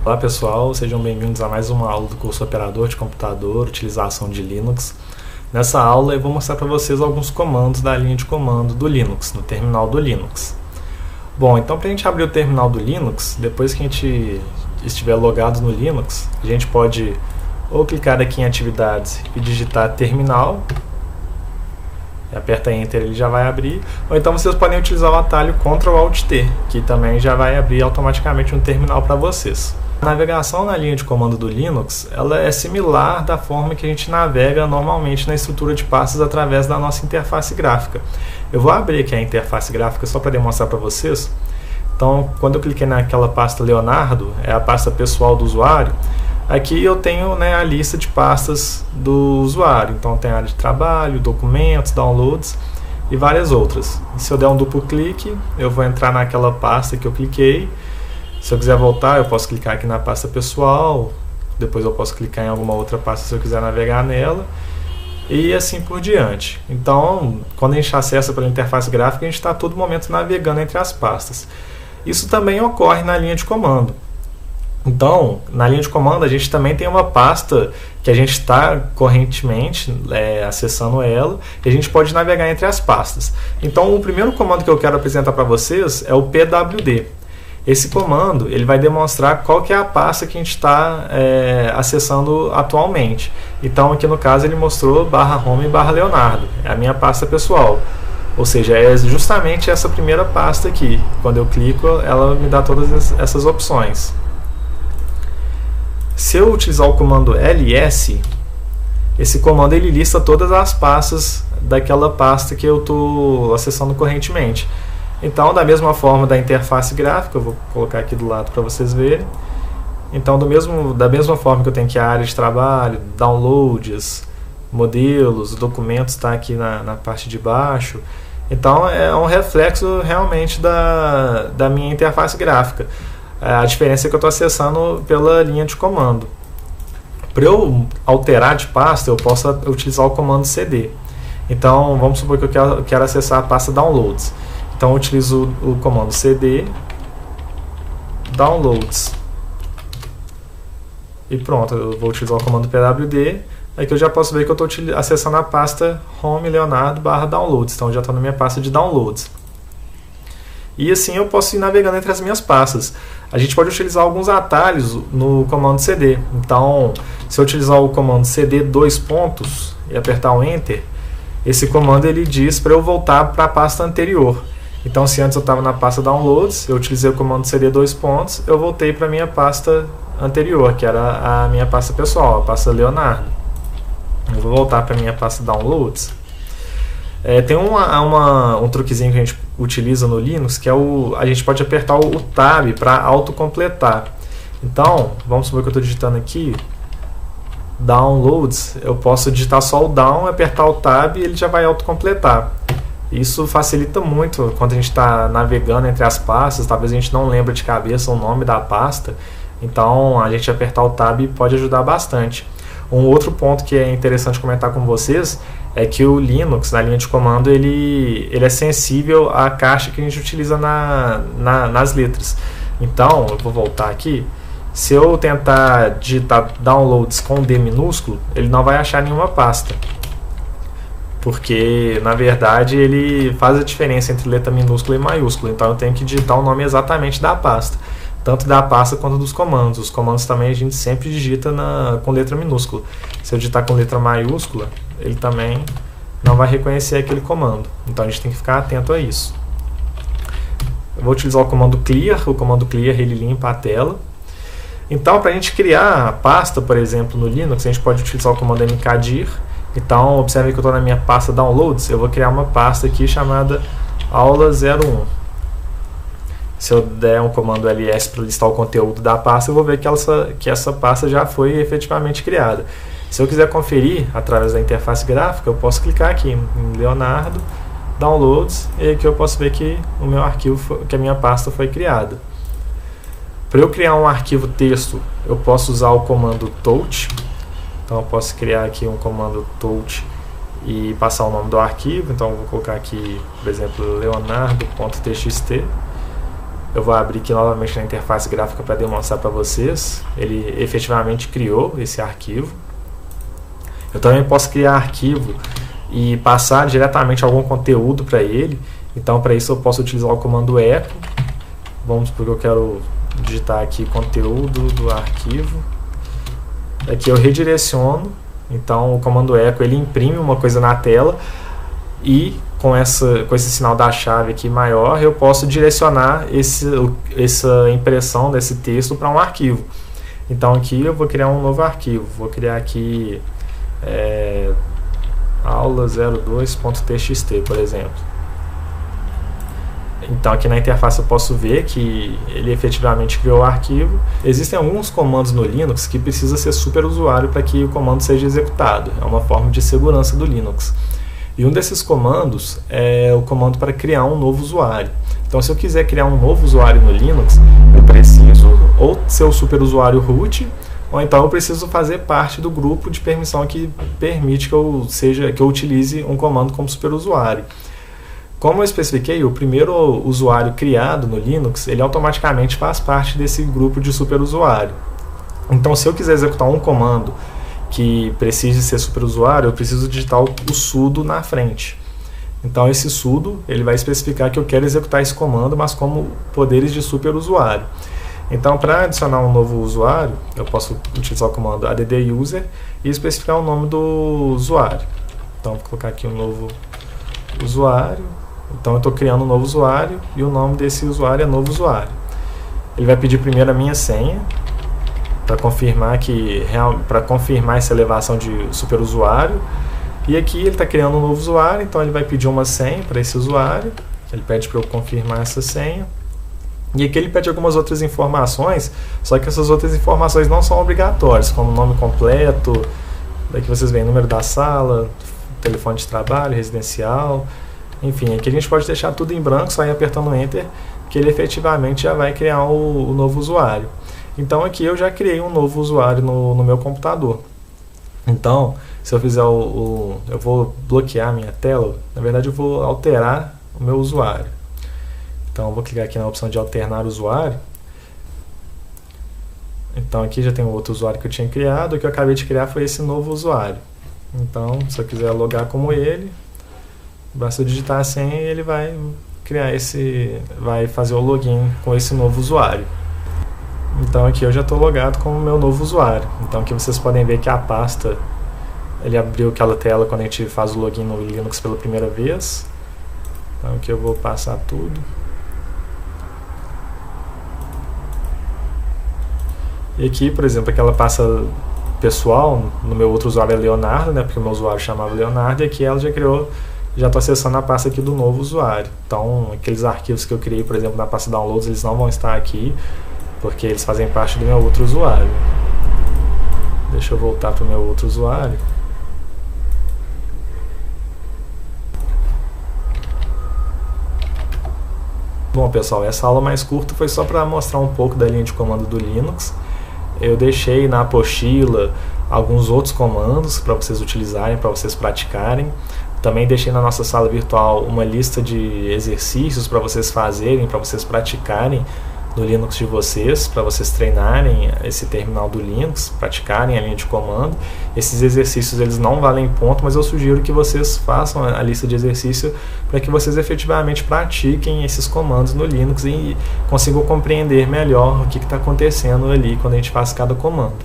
Olá pessoal, sejam bem-vindos a mais uma aula do curso Operador de Computador, Utilização de Linux. Nessa aula eu vou mostrar para vocês alguns comandos da linha de comando do Linux, no terminal do Linux. Bom, então para a gente abrir o terminal do Linux, depois que a gente estiver logado no Linux, a gente pode ou clicar aqui em Atividades e digitar Terminal, aperta Enter, ele já vai abrir, ou então vocês podem utilizar o atalho Ctrl Alt T, que também já vai abrir automaticamente um terminal para vocês. A navegação na linha de comando do Linux, ela é similar da forma que a gente navega normalmente na estrutura de pastas através da nossa interface gráfica. Eu vou abrir aqui a interface gráfica só para demonstrar para vocês. Então, quando eu cliquei naquela pasta Leonardo, é a pasta pessoal do usuário, aqui eu tenho, a lista de pastas do usuário. Então tem a área de trabalho, documentos, downloads e várias outras. E se eu der um duplo clique, eu vou entrar naquela pasta que eu cliquei. Se eu quiser voltar, eu posso clicar aqui na pasta pessoal, depois eu posso clicar em alguma outra pasta se eu quiser navegar nela, e assim por diante. Então, quando a gente acessa pela interface gráfica, a gente está a todo momento navegando entre as pastas. Isso também ocorre na linha de comando. Então, na linha de comando, a gente também tem uma pasta que a gente está correntemente acessando ela, e a gente pode navegar entre as pastas. Então, o primeiro comando que eu quero apresentar para vocês é o pwd. Esse comando ele vai demonstrar qual que é a pasta que a gente está acessando atualmente. Então, aqui no caso, ele mostrou /home/leonardo, é a minha pasta pessoal. Ou seja, é justamente essa primeira pasta aqui. Quando eu clico, ela me dá todas essas opções. Se eu utilizar o comando ls, esse comando ele lista todas as pastas daquela pasta que eu estou acessando correntemente. Então, da mesma forma da interface gráfica, eu vou colocar aqui do lado para vocês verem. Então, da mesma forma que eu tenho aqui a área de trabalho, downloads, modelos, documentos está aqui na parte de baixo. Então, é um reflexo realmente da minha interface gráfica. A diferença é que eu estou acessando pela linha de comando. Para eu alterar de pasta, eu posso utilizar o comando cd. Então, vamos supor que eu quero acessar a pasta downloads. Então, eu utilizo o comando cd downloads. E pronto, eu vou utilizar o comando pwd. Aqui eu já posso ver que eu estou acessando a pasta home leonardo/downloads. Então, eu já estou na minha pasta de downloads. E assim eu posso ir navegando entre as minhas pastas. A gente pode utilizar alguns atalhos no comando cd. Então, se eu utilizar o comando cd e apertar o enter, esse comando ele diz para eu voltar para a pasta anterior. Então, se antes eu estava na pasta downloads, eu utilizei o comando cd eu voltei para a minha pasta anterior, que era a minha pasta pessoal, a pasta Leonardo. Eu vou voltar para a minha pasta downloads. Tem um truquezinho que a gente utiliza no Linux, que é a gente pode apertar o Tab para autocompletar. Então, vamos supor que eu estou digitando aqui Downloads, eu posso digitar só o Down, apertar o Tab e ele já vai autocompletar. Isso facilita muito quando a gente está navegando entre as pastas, talvez a gente não lembre de cabeça o nome da pasta, então a gente apertar o Tab pode ajudar bastante. Um outro ponto que é interessante comentar com vocês é que o Linux, na linha de comando, ele é sensível à caixa que a gente utiliza nas letras. Então, eu vou voltar aqui. Se eu tentar digitar downloads com D minúsculo, ele não vai achar nenhuma pasta. Porque, na verdade, ele faz a diferença entre letra minúscula e maiúscula. Então, eu tenho que digitar o nome exatamente da pasta. Tanto da pasta quanto dos comandos. Os comandos também a gente sempre digita com letra minúscula. Se eu digitar com letra maiúscula, ele também não vai reconhecer aquele comando. Então a gente tem que ficar atento a isso. Eu vou utilizar o comando clear. O comando clear ele limpa a tela. Então, para a gente criar a pasta, por exemplo, no Linux, a gente pode utilizar o comando mkdir. Então, observe que eu estou na minha pasta downloads. Eu vou criar uma pasta aqui chamada aula 01. Se eu der um comando ls para listar o conteúdo da pasta, eu vou ver que essa pasta já foi efetivamente criada. Se eu quiser conferir através da interface gráfica, eu posso clicar aqui em Leonardo, Downloads, e aqui eu posso ver que o meu arquivo, que a minha pasta foi criada. Para eu criar um arquivo texto, eu posso usar o comando touch. Então eu posso criar aqui um comando touch e passar o nome do arquivo. Então eu vou colocar aqui, por exemplo, leonardo.txt. Eu vou abrir aqui novamente na interface gráfica para demonstrar para vocês. Ele efetivamente criou esse arquivo. Eu também posso criar arquivo e passar diretamente algum conteúdo para ele. Então, para isso eu posso utilizar o comando echo. Vamos porque eu quero digitar aqui conteúdo do arquivo. Aqui eu redireciono. Então, o comando echo ele imprime uma coisa na tela e com esse sinal da chave aqui maior, eu posso direcionar essa impressão desse texto para um arquivo. Então aqui eu vou criar um novo arquivo. Vou criar aqui aula02.txt, por exemplo. Então aqui na interface eu posso ver que ele efetivamente criou o arquivo. Existem alguns comandos no Linux que precisa ser superusuário para que o comando seja executado. É uma forma de segurança do Linux. E um desses comandos é o comando para criar um novo usuário. Então, se eu quiser criar um novo usuário no Linux, eu preciso ou ser o superusuário root, ou então eu preciso fazer parte do grupo de permissão que permite que eu utilize um comando como superusuário. Como eu especifiquei, o primeiro usuário criado no Linux, ele automaticamente faz parte desse grupo de superusuário. Então, se eu quiser executar um comando que precise ser superusuário, eu preciso digitar o sudo na frente. Então esse sudo ele vai especificar que eu quero executar esse comando, mas como poderes de superusuário. Então, para adicionar um novo usuário, eu posso utilizar o comando adduser e especificar o nome do usuário. Então vou colocar aqui um novo usuário. Então eu estou criando um novo usuário e o nome desse usuário é novo usuário. Ele vai pedir primeiro a minha senha para confirmar essa elevação de superusuário. E aqui ele está criando um novo usuário, então ele vai pedir uma senha para esse usuário. Ele pede para eu confirmar essa senha. E aqui ele pede algumas outras informações, só que essas outras informações não são obrigatórias, como nome completo, daqui vocês veem número da sala, telefone de trabalho, residencial, enfim, aqui a gente pode deixar tudo em branco, só ir apertando Enter, que ele efetivamente já vai criar o novo usuário. Então aqui eu já criei um novo usuário no meu computador. Então, se eu fizer eu vou bloquear a minha tela, na verdade eu vou alterar o meu usuário. Então eu vou clicar aqui na opção de alternar usuário. Então aqui já tem um outro usuário que eu tinha criado, o que eu acabei de criar foi esse novo usuário. Então, se eu quiser logar como ele, basta eu digitar a senha e ele vai vai fazer o login com esse novo usuário. Então aqui eu já estou logado com o meu novo usuário. Então aqui vocês podem ver que a pasta, ele abriu aquela tela quando a gente faz o login no Linux pela primeira vez. Então aqui eu vou passar tudo. E aqui, por exemplo, aquela pasta pessoal, no meu outro usuário é Leonardo, né, porque o meu usuário chamava Leonardo, e aqui ela já criou, já estou acessando a pasta aqui do novo usuário. Então aqueles arquivos que eu criei, por exemplo, na pasta downloads, eles não vão estar aqui, porque eles fazem parte do meu outro usuário. Deixa eu voltar para o meu outro usuário. Bom, pessoal, essa aula mais curta foi só para mostrar um pouco da linha de comando do Linux. Eu deixei na apostila alguns outros comandos para vocês utilizarem, para vocês praticarem. Também deixei na nossa sala virtual uma lista de exercícios para vocês fazerem, para vocês praticarem no Linux de vocês, para vocês treinarem esse terminal do Linux, praticarem a linha de comando. Esses exercícios eles não valem ponto, mas eu sugiro que vocês façam a lista de exercício para que vocês efetivamente pratiquem esses comandos no Linux e consigam compreender melhor o que está acontecendo ali quando a gente faz cada comando.